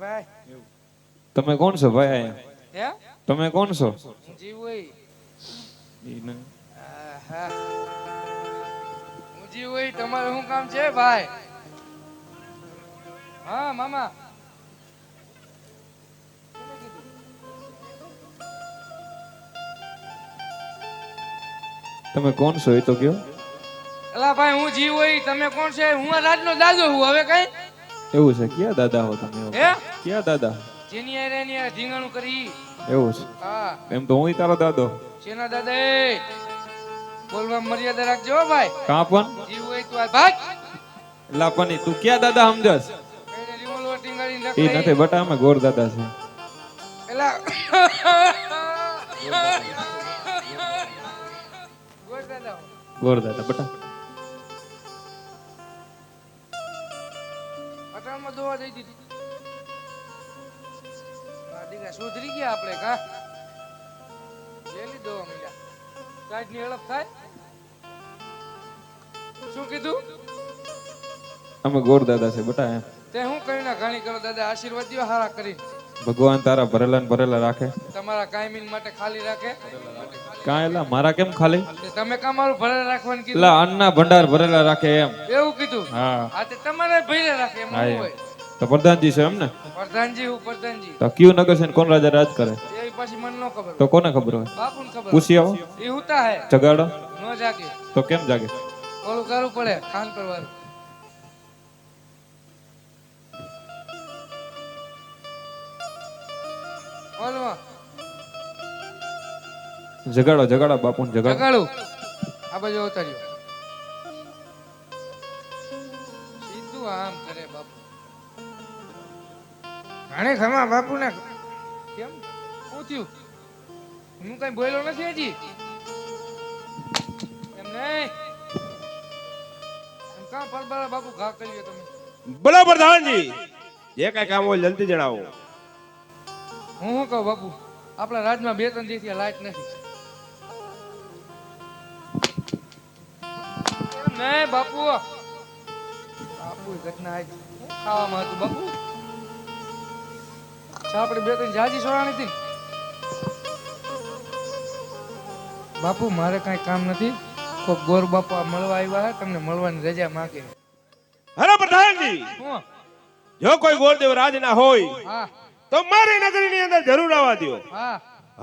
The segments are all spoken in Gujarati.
ભાઈ તમે કોણ છો ભાઈ? હે તમે કોણ છો? જીવોઈ ઈ ને. આહા હું જીવોઈ તમારે શું કામ છે ભાઈ? હા મામા તમે કોણ છો એ તો કયો. એલા ભાઈ હું જીવોઈ તમે કોણ છે? હું આ રાજનો દાદો હું હવે કઈ એવું છે? ક્યાં દાદા હો તમે? હે ક્યાં દાદા? જેની આરે ની આ ઢીંગાણું કરી. એવું છે? હા એમ તો હું તારો દાદો. શેના દાદા એ બોલવા મર્યાદા રાખજો હો ભાઈ. કાં પણ જીવોઈ તું આ ભાગ લાપની તું ક્યાં દાદા સમજસ? કઈને રિવોલ્વર ટીંગાડીને એ રખડે નથી બટા, અમે ગોર દાદા છે. એલા ગોળ દાદા ગોર દાદા બટા. અટાણમાં દોવા દઈ દીધી. આ દીકરા સુધરી ગયા આપણે કા લેલી દોવા મળ્યા. કાઢની હડપ થાય. શું કીધું? અમે ગોર દાદા છે બટા. એમ તે હું કઈ ના ઘણી કરો દાદા, આશીર્વાદ દ્યો હારા કરી. ભગવાન તારા ભરેલા ને ભરેલા રાખે. તમારા કાયમીન માટે ખાલી રાખે. કાં એલા મારા કેમ ખાલી? તે તમે કા મારું ભરે રાખવાનું કીધું? એલા અન્ના ભંડાર ભરેલા રાખે એમ. એવું કીધું? હા આ તે તમારે ભરે રાખે એમ હા હું એમ. હોય. તો પ્રધાનજી છે એમ ને? પ્રધાનજી હું પ્રધાનજી. તો કયું નગર છે ને કોણ રાજા રાજ કરે? એ પછી મને ન ખબર. તો કોને ખબર હોય? બાપુને ખબર. પૂછી આવો. એ હુતા હે જગાડો. નો જાગે. તો કેમ જાગે? ઓલું કરવું પડે ખાન કરવાનું. ઓલું જગાડો જગાડો બાપુને જગાડો. જગાડું. આ બાજુ ઉતાર્યો. સીધું આમ કરે બાપુ. ઘણે ખમા બાપુ ને કેમ શું થયું? હું કઈ બોલ્યો નથી હજી. એમ નહીં એમ કા પરબારા બાપુ ઘા કર્યો તમે? બોલો પ્રધાનજી, જે કઈ કામ હોય જલ્દી જણાવો. હું શું કહું બાપુ, આપણા રાજમાં 2-3 દિવસથી લાઈટ નથી. એમ નહીં બાપુ, બાપુ ઘટના આજ ખાવામાં હતું બાપુ. આપણે 2-3 જાજી સોરાણી હતી. બાપુ મારે કઈ કામ નથી. કોક ગોર બાપા મળવા આવ્યા હે, તમને મળવાની રજા માંગે. હલો પ્રધાનજી, હું જો કોઈ ગોરદેવ રાજ ના હોય હા તો મારી નગરીની અંદર જરૂર આવવા દો. હા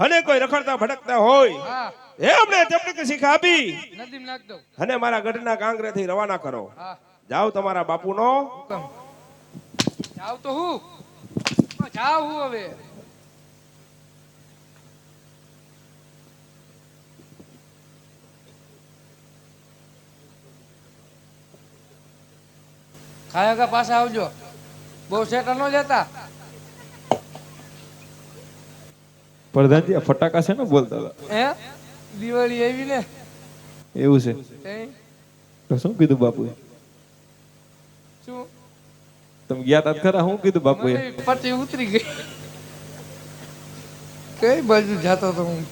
અને કોઈ રખડતા ભટકતા હોય હા એમને તેમને શીખ આપી નદીમ નાખ દઉં. અને મારા ગઢના કાંગરે થી રવાના કરો. હા જાઓ તમારા બાપુનો. હુકમ. જાવ તો હું જાવ હું હવે. ખાયા પાછા આવજો. બહુ સેટા ન જતા. પ્રધાનજી આ ફટાકા છે ને બોલતા હતા? હે દિવાળી આવી ને એવું છે? એ તો શું કીધું બાપુએ? શું તમે ગયા તા ખરા? શું કીધું બાપુએ? મને પટી ઉતરી ગઈ. કઈ બાજુ જાતો તો હું?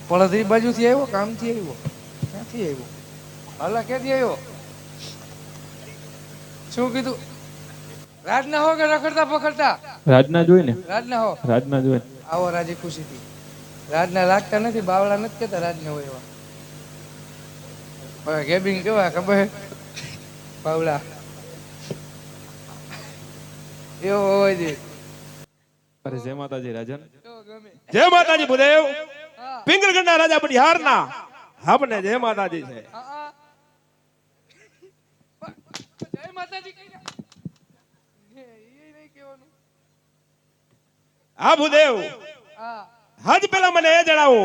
પડધરી બાજુથી આવ્યો, કામથી આવ્યો, ક્યાંથી આવ્યો? હાલા ક્યાંથી આવ્યો? શું કીધું? રાજના હો કે રખડતા પકડતા? રાજના જોઈ ને? રાજના હો. રાજના જોઈ. આવો રાજી ખુશીથી. રાજના લાગતા નથી, બાવળા નથી કેતા રાજના હોય એવા. હવે ગેબિંગ કેવા ખબર હે? બાવળા એવો હોય છે. અરે જય માતાજી રાજન. એવો ગમે. જય માતાજી ભૂદેવ. હા પિંગલગઢના રાજા બિહારના આપને જય માતાજી છે. હા. જય માતાજી કહી દે. એ નહીં કહેવાનું. હા ભૂદેવ, હા હાજ પેલા મને એ જણાવો,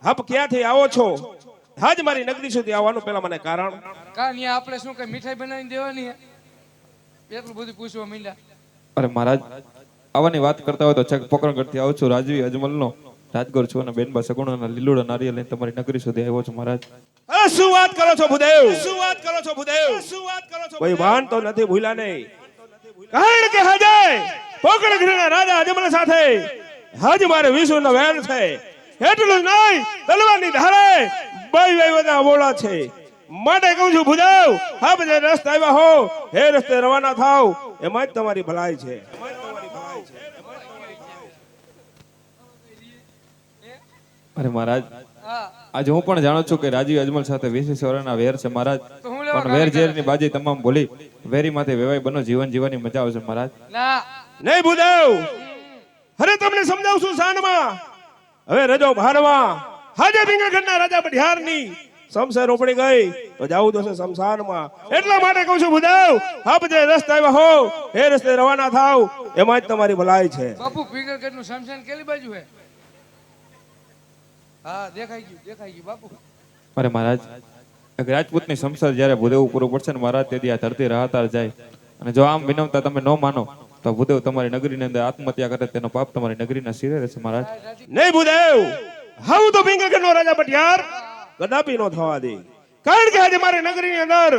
આપ ક્યાંથી આવો છો? હાજ મારી નગરી સુધી આવવાનું પેલા મને કારણ. કાં આપણે શું કઈ મીઠાઈ બનાવીને દેવાની હે? એટલું બધું પૂછવા માંડ્યા. અરે મહારાજ આવવાની વાત કરતા હોય તો છેક પોકરણગઢથી આવું છું, રાજવી અજમલનો રાજગોર છું અને બેનબા સગુણાના લીલુડા નારિયેળ લઈને તમારી નગરી સુધી આવ્યો છું મહારાજ. અરે શું વાત કરો છો ભૂદેવ? શું વાત કરો છો ભૂદેવ? શું વાત કરો છો? કોઈ ભાન તો નથી ભૂલ્યા નહીં. કારણ કે હજે પોકરણગઢના રાજા અજમલ સાથે હજ મારે વિષ્ણુનો વેર છે. એટલું જ નહીં, તલવારની ધારે બાઈ બાઈ બધા બોલા છે. માટે કહું છું ભૂદેવ, આપ જે રસ્તે આવ્યા હો એ રસ્તે રવાના થાવ. એમાં જ તમારી ભલાઈ છે. અરે મહારાજ હા આજે હું પણ જાણું છું કે રાજીવ અજમલ સાથે 20 વર્ષના વેર છે મહારાજ. તો હું લેવા પણ વેર ઝેરની બાજી તમામ ભૂલી વેરી માથે વેવાઈ બનો, જીવન જીવવાની મજા આવશે મહારાજ. ના નહીં ભૂદેવ, અરે તમને સમજાવશું શાનમાં. હવે રજો ભારમાં હાજે પિંગળગઢના રાજા બઢિયારની સમસે રોપડી ગઈ તો જાવું જોશે શમશાનમાં. એટલા માટે કહું છું ભૂદેવ, આપ જે રસ્તે આવ્યા હો એ રસ્તે રવાના થાવ, એમાં જ તમારી ભલાઈ છે. બાપુ ફિગરગઢ નું શમશાન કેલી બાજુ હે? હા દેખાઈ ગયું બાપુ. અરે મહારાજ એક રાજપૂતની સંસાર જ્યારે ભૂદેવ પૂરું પડશે ને મહારાજ તેથી આ ધરતી રાહતાર જાય. અને જો આમ વિનમતા તમે ન માનો તો ભૂદેવ તમારી નગરીની અંદર આત્મહત્યા કરે તેનો પાપ તમારી નગરીના શિરે રહેશે મહારાજ. નહીં ભૂદેવ, હાઉ તો પિંગળગઢનો રાજા બઢિયાર કદાપી નો થવા દે. કારણ કે આજે મારી નગરીની અંદર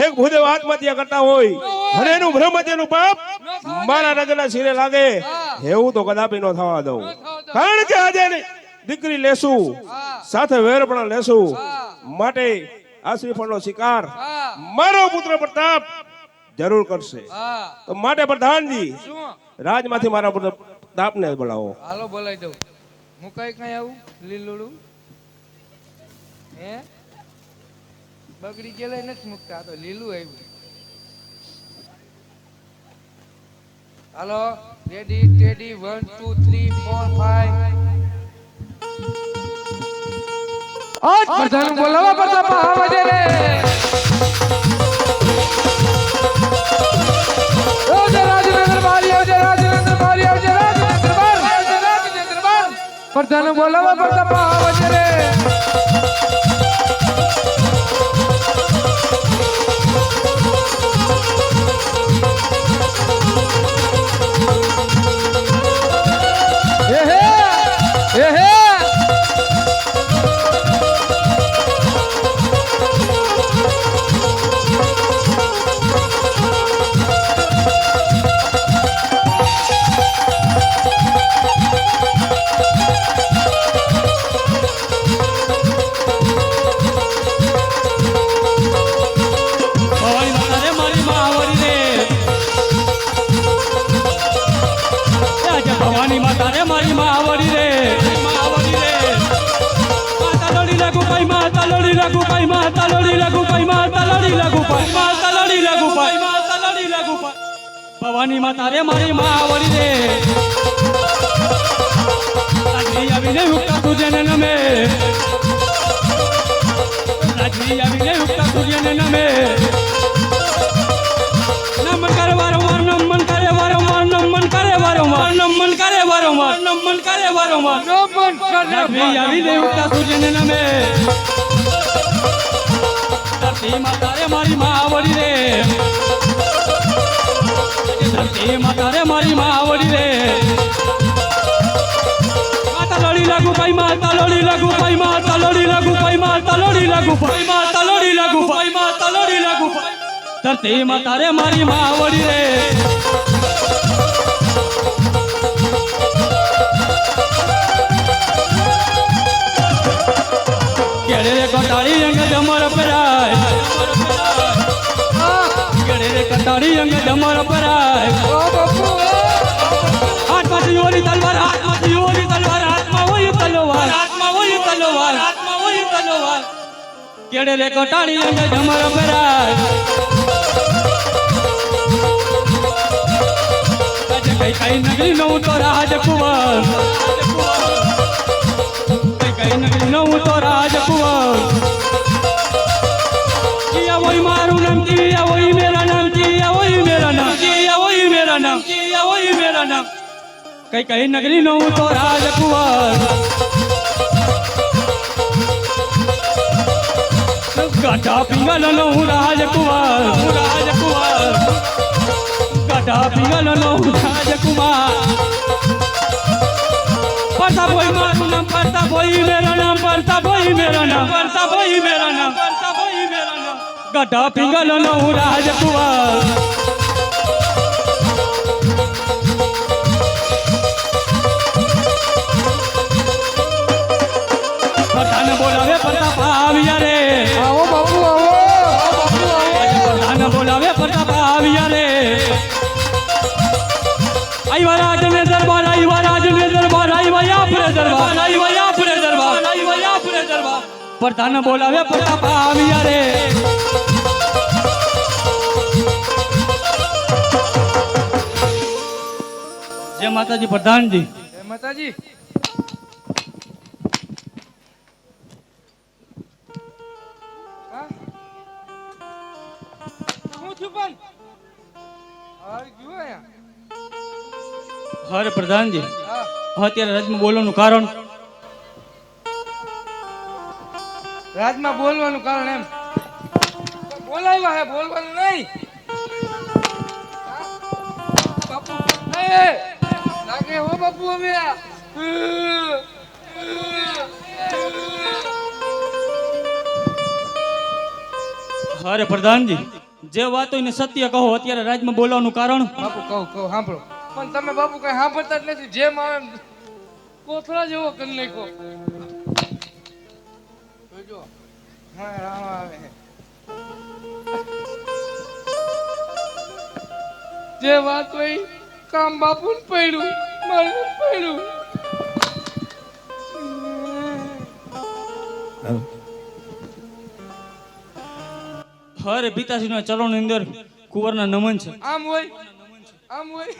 એક ભૂદેવ આત્મહત્યા કરતા હોય અને એનું બ્રહ્મત્યાનું પાપ મારા નગરના શિરે લાગે, એવું તો કદાપી નો થવા દઉં. કારણ કે આજે દીકરી લેશું સાથે વેર પણ લેશું, માટે આ શ્રીફળનો શિકાર મારો પુત્ર પ્રતાપ જરૂર કરશે. હા તો માટે પ્રધાનજી શું? રાજમાંથી મારા પુત્ર પ્રતાપને બોલાવો. હાલો બોલાવી દઉં. હું કઈ આવું લીલુડું હે બગડી ગયેલા નથી મૂકતા, તો લીલું આવ્યું. હાલો રેડી ટેડી 1 2 3 4 5 પ્રધાન બોલાવા પ્રતાપ આવજે રે. આવજે રાજેન્દ્ર બારી, આવજે રાજેન્દ્ર બારી, આવજે રાજેન્દ્ર બારી, આવજે રાજેન્દ્ર બારી. પ્રધાન બોલાવા પ્રતાપ આવજે રે. ભવાની માતા રે મારી માવડી રે, માવડી રે. માતા લડી લાગુ ભાઈ, માતા લડી લાગુ ભાઈ, માતા લડી લાગુ ભાઈ, માતા લડી લાગુ ભાઈ, માતા લડી લાગુ ભાઈ, માતા લડી લાગુ ભાઈ. ભવાની માતા રે મારી માવડી રે, રાજવી આવીને ઉગતા સૂર્યને નમે, રાજવી આવીને ઉગતા સૂર્યને નમે. નમન કરે વારંવાર, નમન કરે વારંવાર, નમન કરે વારંવાર, નમન કરે વારંવાર, નમન કરે વારંવાર. રાજવી આવીને ઉગતા સૂર્યને નમે. ધરતી માતા રે મારી માવડી રે, ધરતી માતા રે મારી માવડી રે. માતા લડી લાગુ ભાઈ, માતા લડી લાગુ ભાઈ, માતા લડી લાગુ ભાઈ, માતા લડી લાગુ ભાઈ, માતા લડી લાગુ ભાઈ, માતા લડી લાગુ ભાઈ. ધરતી માતા રે મારી માવડી રે. કેડે રે કટાળી અંગ જમર પરાય, કેડે રે કટાળી અંગ જમર પરાય. હાથમાંથી ઓલી તલવાર, હાથમાંથી ઓલી તલવાર, હાથમાં હોય તલવાર, હાથમાં હોય તલવાર, હાથમાં હોય તલવાર. કેડે રે કટાળી અંગ જમર પરાય. કઈ કઈ નગરી નો તો રાજકુંવર, કઈ કઈ નગરી નો તો રાજકુંવર. કિયા વોય મારું નામ, કિયા વોય મેરા નામ, કિયા વોય મેરા નામ, કિયા વોય મેરા નામ, કિયા વોય મેરા નામ. કઈ કઈ નગરી નો તો રાજકુંવર. ગાઢા પિંગલ નો રાજકુંવર, હું રાજકુંવર. ગાઢા પિંગલ નો રાજકુમાર. પ્રતાપ હોય મારું નામ, પ્રતાપ હોય મેરા નામ, પ્રતાપ હોય મેરા નામ, પ્રતાપ હોય મેરા નામ, પ્રતાપ હોય મેરા નામ. ગાઢા પિંગલ નો રાજકુમાર. પ્રધાન બોલાવે પ્રતાપ આવ્યા રે, આવો બાપુ આવો, આવો બાપુ આવો. પ્રધાન બોલાવે પ્રતાપ આવ્યા રે. પ્રધાન બોલાવે પ્રતાપ આવ્યા રે જય માતાજી પ્રધાનજી જય માતાજી. હા? હું છું પણ હારી ગયું અહીંયા. હરે પ્રધાનજી હા અત્યારે રાજમાં બોલવાનું કારણ રાજમાં બોલવાનું કારણ એમ બોલાવ્યા હે બોલવાનું નહીં. બાપુ એ લાગે હો બાપુ હવે હરે પ્રધાનજી જે વાત હોય ને સત્ય કહો અત્યારે રાજમાં બોલવાનું કારણ બાપુ કહું સાંભળો પણ તમે બાપુ કઈ સાંભળતા જ નથી. જેમ આવે એમ કોથળા જેવો કરી નાખો. જોજો હા રામ આવે જે વાત હોય કામ બાપુ ને પડ્યું મારું પડ્યું. હરે પિતાશ્રીના ચરણની અંદર કુંવરના નમન છે આમ હોય આમ હોય.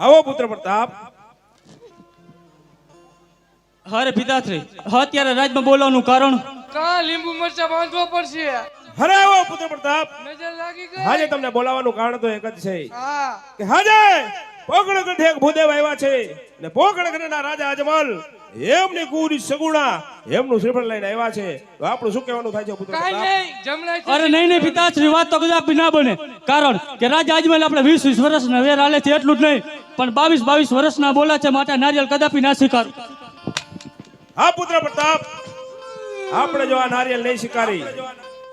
આવો પુત્ર પ્રતાપ. હરે પિતાશ્રી અત્યારે રાજમાં બોલવાનું કારણ કા લીંબુ મરચા બાંધવો પડશે. હરે આવો પુત્ર પ્રતાપ. નજર લાગી ગઈ. હાજે તમને બોલાવાનું કારણ તો એક જ છે હા કે હાજે પોકળ ગઢે એક ભૂદેવ આવ્યા છે ને પોકળ ગઢના રાજા અજમલ એમની કુરી સગુણા એમનું શ્રીફળ લઈને આવ્યા છે. તો આપણું શું કહેવાનું થાય છે પુત્ર કાઈ પ્રતાપ? નહીં જમણાઈ અરે નહીં નહીં પિતાશ્રી વાત તો કદાપી ના બને કારણ કે રાજા અજમલ આપણે 20 વર્ષના વેર આલે છે એટલું જ નહીં પણ 22 વર્ષના બોલા છે માટે નારિયેલ કદાપી ના સ્વીકારું. હા પુત્ર પ્રતાપ આપણે જો આ નારિયેલ નહીં સ્વીકારી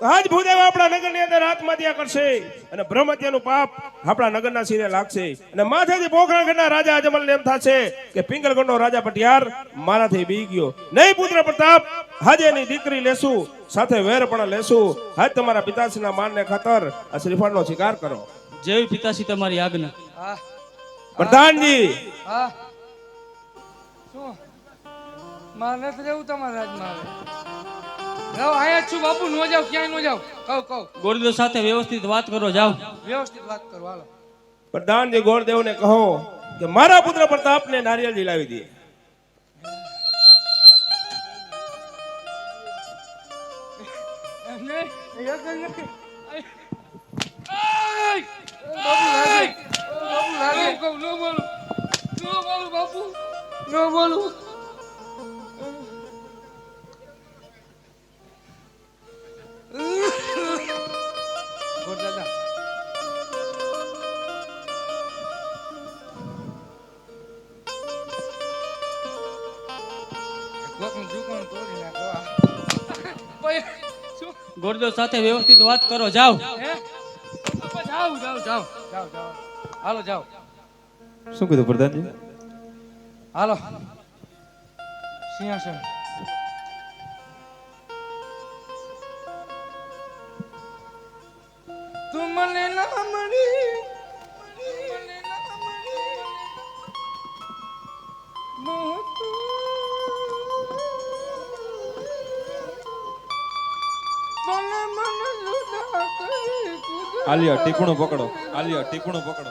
તો આજ ભૂદેવ આપણા નગરની અંદર આત્મહત્યા કરશે અને બ્રહ્મત્યાનું પાપ આપણા નગરના સિરે લાગશે અને માથેથી પોખરાગઢના રાજા અજમલને એમ થશે કે પિંગલગઢનો રાજા પટિયાર મારાથી બી ગયો. નહીં પુત્ર પ્રતાપ આજે એની દીકરી લેશું સાથે વેર પણ લેશું. આજ તમારા પિતાશ્રીના માનને ખાતર આ શ્રીફળનો સ્વીકાર કરો. જેવી પિતાશ્રી તમારી આજ્ઞા. હા પ્રધાનજી હા શું મારે નથી રહેવું તમારા રાજમાં હવે. રહો અહીંયા જ છું બાપુ. નો જાવ ક્યાંય નો જાવ. કહું ગોરદેવ સાથે વ્યવસ્થિત વાત કરો જાઓ. વ્યવસ્થિત વાત કરો હાલો. પ્રધાનજી ગોરદેવને કહો કે મારા પુત્ર પ્રતાપને નારિયેળ દિલાવી દે. એમને એક જ નથી. આય! બાપુ લાગે. બાપુ લાગે. કહું નો બોલું. નો બોલું બાપુ. નો બોલું. ગોર દાદા કોકનું દુકાન તોડી નાખો. ભાઈ શું ગોરદેવ સાથે વ્યવસ્થિત વાત કરો જાઓ. હે જાવ જાવ જાવ જાવ જાવ હાલો જાવ શું કીધું પ્રધાનજી? હાલો સિંહાસન. તું મને ના મળી મને ના મળી તને મને જુદા કરી આલિયા ટીપણું પકડો, આલિયા ટીપણું પકડો.